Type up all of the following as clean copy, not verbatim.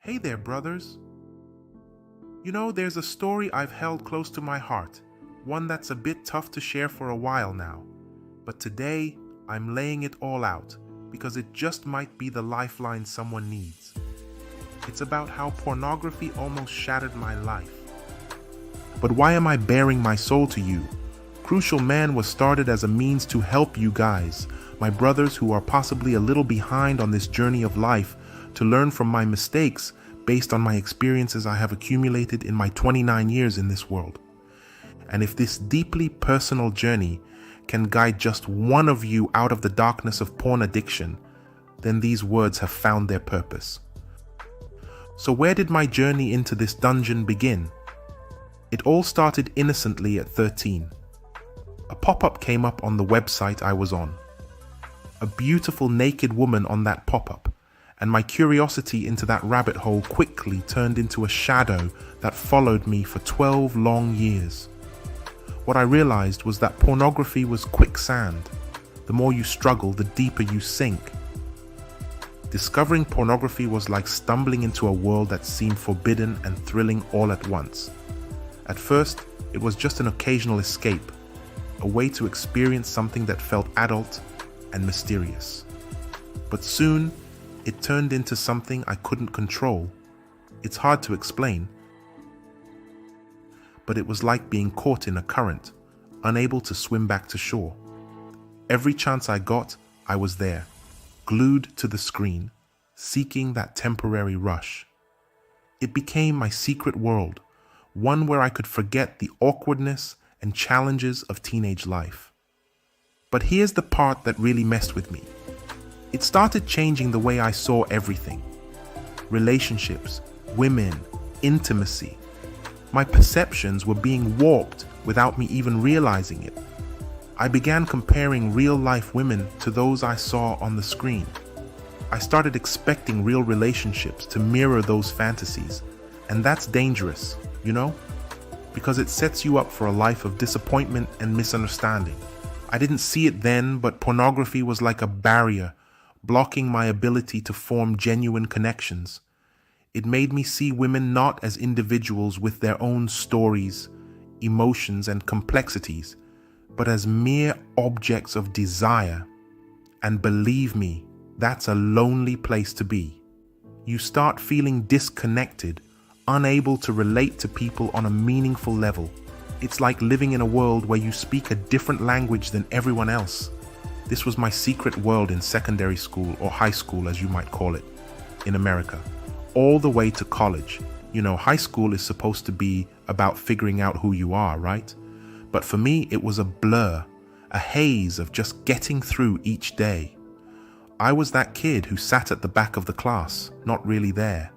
Hey there, brothers. There's a story I've held close to my heart, one that's a bit tough to share for a while now. But today, I'm laying it all out because it just might be the lifeline someone needs. It's about how pornography almost shattered my life. But why am I bearing my soul to you? Crucial Man was started as a means to help you guys, my brothers who are possibly a little behind on this journey of life, to learn from my mistakes based on my experiences I have accumulated in my 29 years in this world. And if this deeply personal journey can guide just one of you out of the darkness of porn addiction, then these words have found their purpose. So where did my journey into this dungeon begin? It all started innocently at 13. A pop-up came up on the website I was on. A beautiful naked woman on that pop-up, and my curiosity into that rabbit hole quickly turned into a shadow that followed me for 12 long years. What I realized was that pornography was quicksand. The more you struggle, the deeper you sink. Discovering pornography was like stumbling into a world that seemed forbidden and thrilling all at once. At first, it was just an occasional escape, a way to experience something that felt adult and mysterious. But soon, it turned into something I couldn't control. It's hard to explain, but it was like being caught in a current, unable to swim back to shore. Every chance I got, I was there, glued to the screen, seeking that temporary rush. It became my secret world, one where I could forget the awkwardness and challenges of teenage life. But here's the part that really messed with me. It started changing the way I saw everything. Relationships, women, intimacy. My perceptions were being warped without me even realizing it. I began comparing real-life women to those I saw on the screen. I started expecting real relationships to mirror those fantasies, and that's dangerous, because it sets you up for a life of disappointment and misunderstanding. I didn't see it then, but pornography was like a barrier, blocking my ability to form genuine connections. It made me see women not as individuals with their own stories, emotions, and complexities, but as mere objects of desire. And believe me, that's a lonely place to be. You start feeling disconnected, unable to relate to people on a meaningful level. It's like living in a world where you speak a different language than everyone else. This was my secret world in secondary school, or high school as you might call it, in America, all the way to college. High school is supposed to be about figuring out who you are, right? But for me, it was a blur, a haze of just getting through each day. I was that kid who sat at the back of the class, not really there.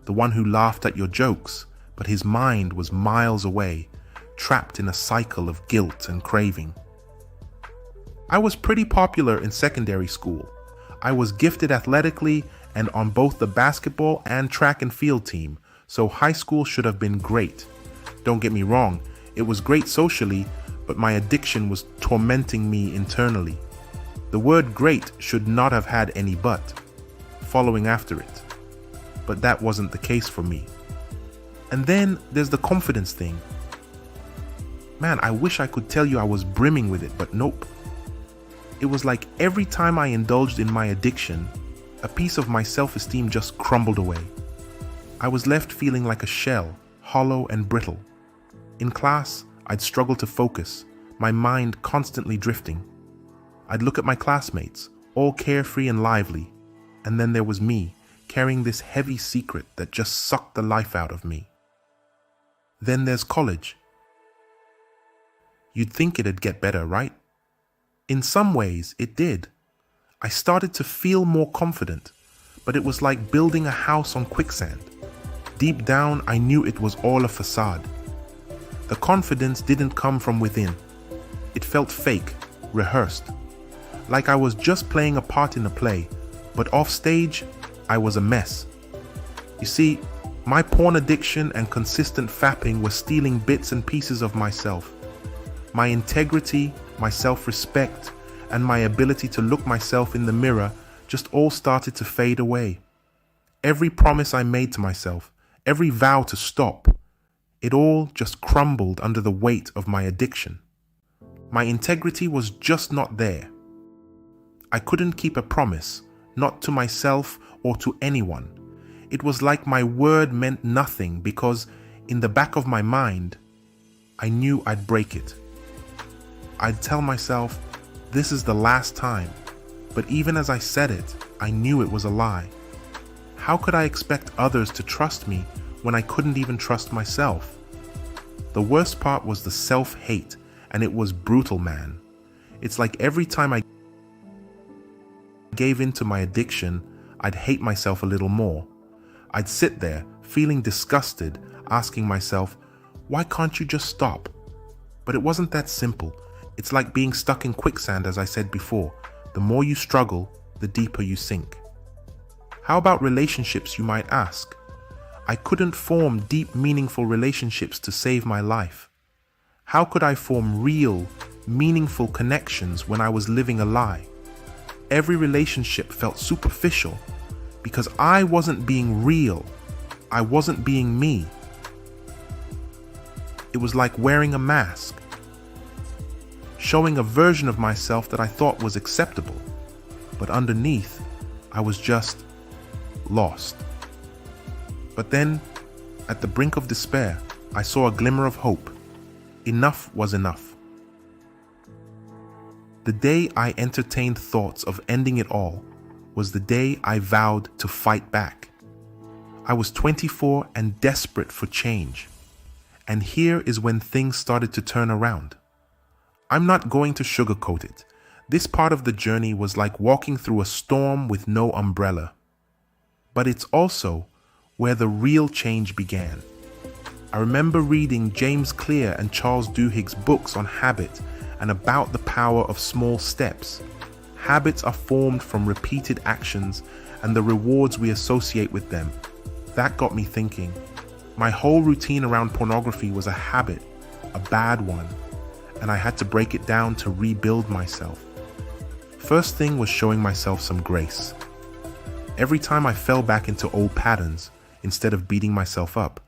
The one who laughed at your jokes, but his mind was miles away, trapped in a cycle of guilt and craving. I was pretty popular in secondary school. I was gifted athletically and on both the basketball and track and field team, so high school should have been great. Don't get me wrong, it was great socially, but my addiction was tormenting me internally. The word great should not have had any but, following after it. But that wasn't the case for me. And then there's the confidence thing. Man, I wish I could tell you I was brimming with it, but nope. It was like every time I indulged in my addiction, a piece of my self-esteem just crumbled away. I was left feeling like a shell, hollow and brittle. In class, I'd struggle to focus, my mind constantly drifting. I'd look at my classmates, all carefree and lively, and then there was me, carrying this heavy secret that just sucked the life out of me. Then there's college. You'd think it'd get better, right? In some ways, it did. I started to feel more confident, but it was like building a house on quicksand. Deep down, I knew it was all a facade. The confidence didn't come from within. It felt fake, rehearsed. Like I was just playing a part in a play, but off stage, I was a mess. You see, my porn addiction and consistent fapping were stealing bits and pieces of myself. My integrity, my self-respect, and my ability to look myself in the mirror just all started to fade away. Every promise I made to myself, every vow to stop, it all just crumbled under the weight of my addiction. My integrity was just not there. I couldn't keep a promise, not to myself or to anyone. It was like my word meant nothing because, in the back of my mind, I knew I'd break it. I'd tell myself, this is the last time, but even as I said it, I knew it was a lie. How could I expect others to trust me when I couldn't even trust myself? The worst part was the self-hate, and it was brutal, man. It's like every time I gave in to my addiction, I'd hate myself a little more. I'd sit there, feeling disgusted, asking myself, why can't you just stop? But it wasn't that simple. It's like being stuck in quicksand, as I said before. The more you struggle, the deeper you sink. How about relationships, you might ask? I couldn't form deep, meaningful relationships to save my life. How could I form real, meaningful connections when I was living a lie? Every relationship felt superficial because I wasn't being real. I wasn't being me. It was like wearing a mask, showing a version of myself that I thought was acceptable, but underneath, I was just lost. But then, at the brink of despair, I saw a glimmer of hope. Enough was enough. The day I entertained thoughts of ending it all was the day I vowed to fight back. I was 24 and desperate for change. And here is when things started to turn around. I'm not going to sugarcoat it. This part of the journey was like walking through a storm with no umbrella. But it's also where the real change began. I remember reading James Clear and Charles Duhigg's books on habit and about the power of small steps. Habits are formed from repeated actions and the rewards we associate with them. That got me thinking. My whole routine around pornography was a habit, a bad one, and I had to break it down to rebuild myself. First thing was showing myself some grace. Every time I fell back into old patterns, instead of beating myself up,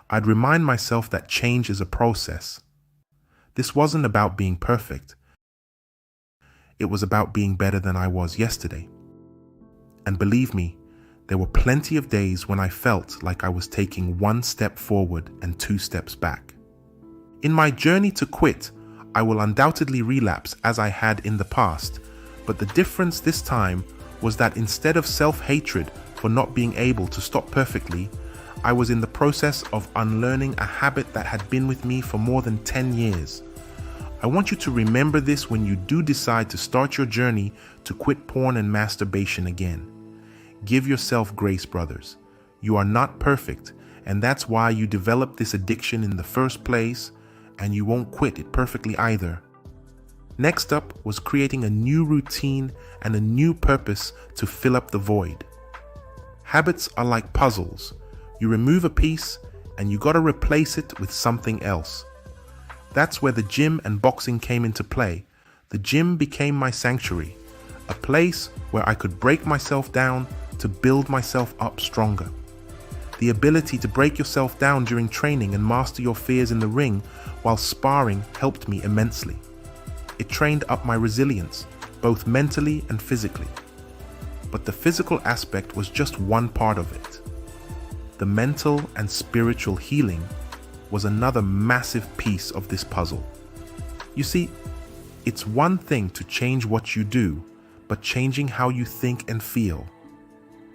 I'd remind myself that change is a process. This wasn't about being perfect. It was about being better than I was yesterday. And believe me, there were plenty of days when I felt like I was taking one step forward and 2 steps back. In my journey to quit, I will undoubtedly relapse as I had in the past, but the difference this time was that instead of self-hatred for not being able to stop perfectly, I was in the process of unlearning a habit that had been with me for more than 10 years. I want you to remember this when you do decide to start your journey to quit porn and masturbation again. Give yourself grace, brothers. You are not perfect, and that's why you developed this addiction in the first place, and you won't quit it perfectly either. Next up was creating a new routine and a new purpose to fill up the void. Habits are like puzzles. You remove a piece, and you gotta replace it with something else. That's where the gym and boxing came into play. The gym became my sanctuary, a place where I could break myself down to build myself up stronger. The ability to break yourself down during training and master your fears in the ring while sparring helped me immensely. It trained up my resilience, both mentally and physically. But the physical aspect was just one part of it. The mental and spiritual healing was another massive piece of this puzzle. You see, it's one thing to change what you do, but changing how you think and feel,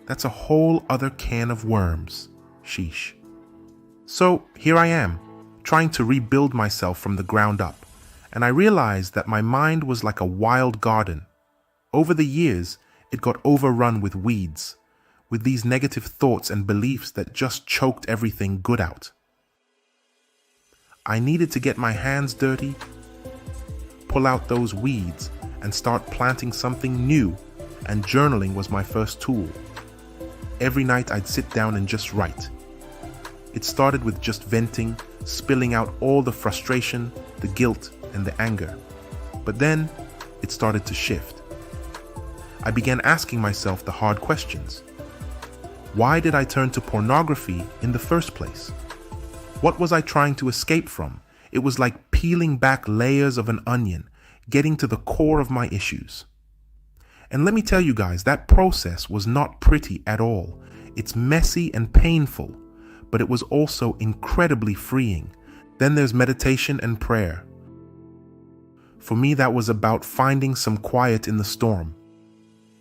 that's a whole other can of worms. Sheesh. So here I am, trying to rebuild myself from the ground up, and I realized that my mind was like a wild garden. Over the years, it got overrun with weeds, with these negative thoughts and beliefs that just choked everything good out. I needed to get my hands dirty, pull out those weeds, and start planting something new, and journaling was my first tool. Every night I'd sit down and just write. It started with just venting, spilling out all the frustration, the guilt, and the anger. But then it started to shift. I began asking myself the hard questions. Why did I turn to pornography in the first place? What was I trying to escape from? It was like peeling back layers of an onion, getting to the core of my issues. And let me tell you guys, that process was not pretty at all. It's messy and painful, but it was also incredibly freeing. Then there's meditation and prayer. For me, that was about finding some quiet in the storm.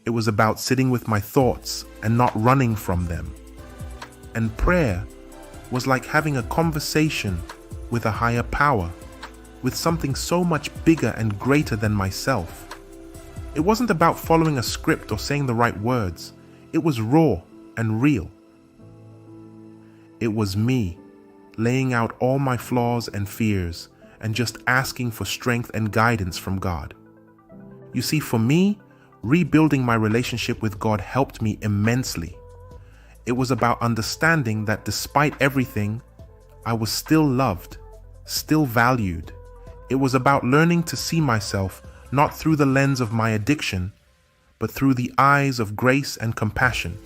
It was about sitting with my thoughts and not running from them. And prayer was like having a conversation with a higher power, with something so much bigger and greater than myself. It wasn't about following a script or saying the right words. It was raw and real. It was me laying out all my flaws and fears and just asking for strength and guidance from God. You see, for me, rebuilding my relationship with God helped me immensely. It was about understanding that despite everything, I was still loved, still valued. It was about learning to see myself not through the lens of my addiction, but through the eyes of grace and compassion.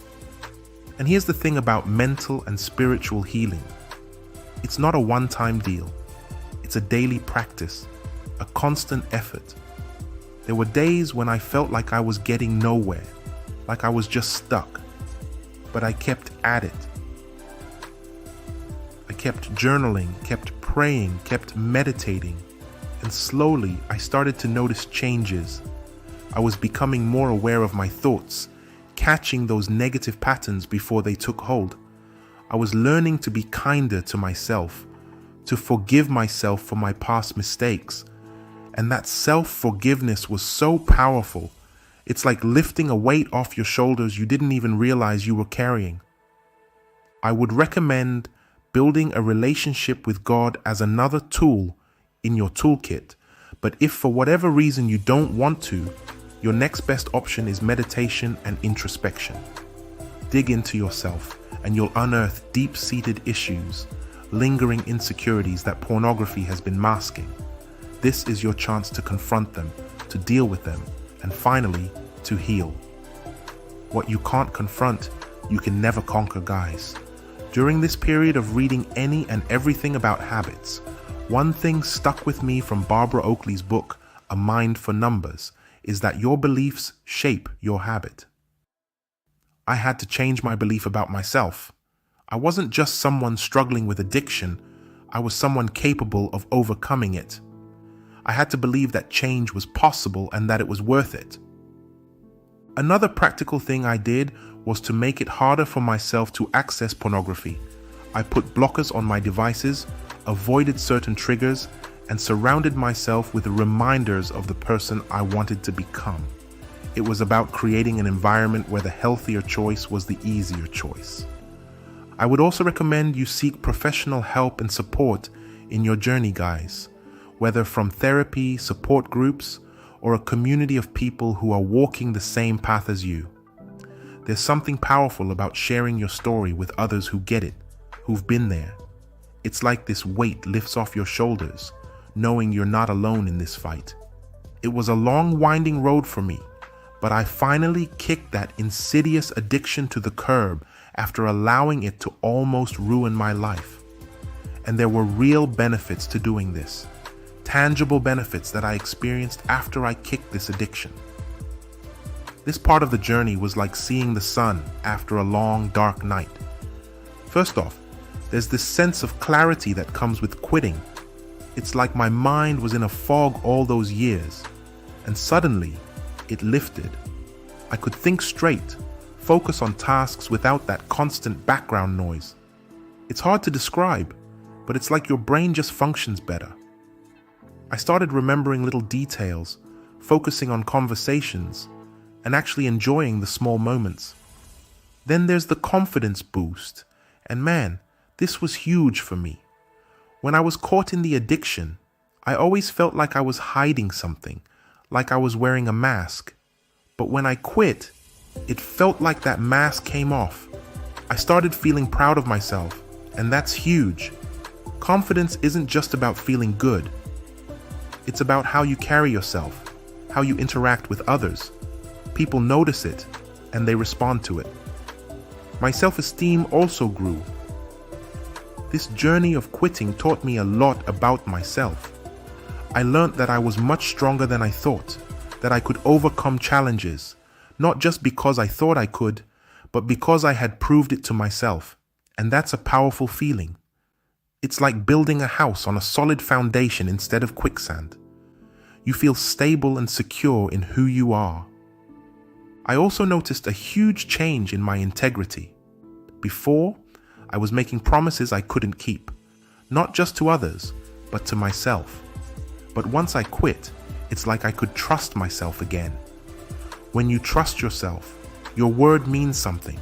And here's the thing about mental and spiritual healing. It's not a one-time deal. It's a daily practice, a constant effort. There were days when I felt like I was getting nowhere, like I was just stuck. But I kept at it. I kept journaling, kept praying, kept meditating. And slowly, I started to notice changes. I was becoming more aware of my thoughts, catching those negative patterns before they took hold. I was learning to be kinder to myself, to forgive myself for my past mistakes. And that self-forgiveness was so powerful. It's like lifting a weight off your shoulders you didn't even realize you were carrying. I would recommend building a relationship with God as another tool in your toolkit. But if for whatever reason you don't want to, your next best option is meditation and introspection. Dig into yourself and you'll unearth deep-seated issues, lingering insecurities that pornography has been masking. This is your chance to confront them, to deal with them, and finally, to heal. What you can't confront, you can never conquer, guys. During this period of reading any and everything about habits, one thing stuck with me from Barbara Oakley's book, A Mind for Numbers, is that your beliefs shape your habit. I had to change my belief about myself. I wasn't just someone struggling with addiction, I was someone capable of overcoming it. I had to believe that change was possible and that it was worth it. Another practical thing I did was to make it harder for myself to access pornography. I put blockers on my devices, avoided certain triggers, and surrounded myself with reminders of the person I wanted to become. It was about creating an environment where the healthier choice was the easier choice. I would also recommend you seek professional help and support in your journey, guys, whether from therapy, support groups, or a community of people who are walking the same path as you. There's something powerful about sharing your story with others who get it, who've been there. It's like this weight lifts off your shoulders, knowing you're not alone in this fight. It was a long, winding road for me, but I finally kicked that insidious addiction to the curb after allowing it to almost ruin my life. And there were real benefits to doing this, tangible benefits that I experienced after I kicked this addiction. This part of the journey was like seeing the sun after a long, dark night. First off, there's this sense of clarity that comes with quitting. It's like my mind was in a fog all those years, and suddenly it lifted. I could think straight, focus on tasks without that constant background noise. It's hard to describe, but it's like your brain just functions better. I started remembering little details, focusing on conversations, and actually enjoying the small moments. Then there's the confidence boost, and man, this was huge for me. When I was caught in the addiction, I always felt like I was hiding something, like I was wearing a mask. But when I quit, it felt like that mask came off. I started feeling proud of myself, and that's huge. Confidence isn't just about feeling good. It's about how you carry yourself, how you interact with others. People notice it, and they respond to it. My self-esteem also grew. This journey of quitting taught me a lot about myself. I learned that I was much stronger than I thought, that I could overcome challenges, not just because I thought I could, but because I had proved it to myself. And that's a powerful feeling. It's like building a house on a solid foundation instead of quicksand. You feel stable and secure in who you are. I also noticed a huge change in my integrity. Before, I was making promises I couldn't keep, not just to others, but to myself. But once I quit, it's like I could trust myself again. When you trust yourself, your word means something.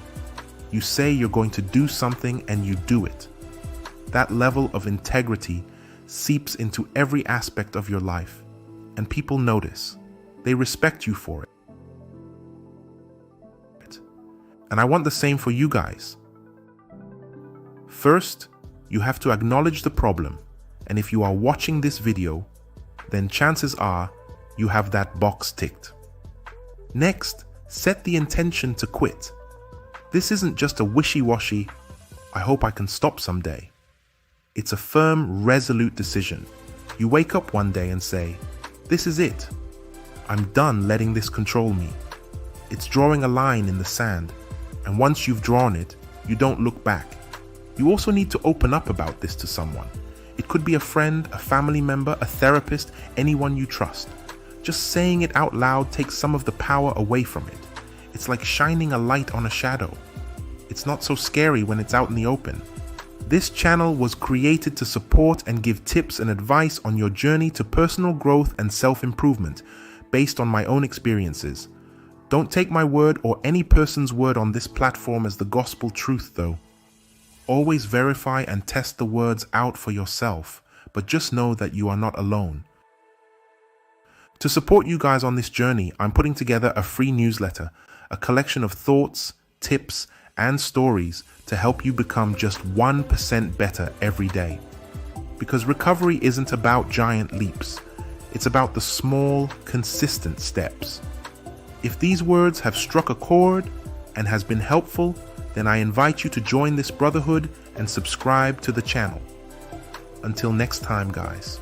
You say you're going to do something and you do it. That level of integrity seeps into every aspect of your life, and people notice. They respect you for it. And I want the same for you guys. First, you have to acknowledge the problem, and if you are watching this video, then chances are you have that box ticked. Next, set the intention to quit. This isn't just a wishy-washy, I hope I can stop someday. It's a firm, resolute decision. You wake up one day and say, this is it. I'm done letting this control me. It's drawing a line in the sand, and once you've drawn it, you don't look back. You also need to open up about this to someone. It could be a friend, a family member, a therapist, anyone you trust. Just saying it out loud takes some of the power away from it. It's like shining a light on a shadow. It's not so scary when it's out in the open. This channel was created to support and give tips and advice on your journey to personal growth and self-improvement based on my own experiences. Don't take my word or any person's word on this platform as the gospel truth though. Always verify and test the words out for yourself, but just know that you are not alone. To support you guys on this journey, I'm putting together a free newsletter, a collection of thoughts, tips, and stories to help you become just 1% better every day. Because recovery isn't about giant leaps, it's about the small, consistent steps. If these words have struck a chord and has been helpful, then I invite you to join this brotherhood and subscribe to the channel. Until next time, guys.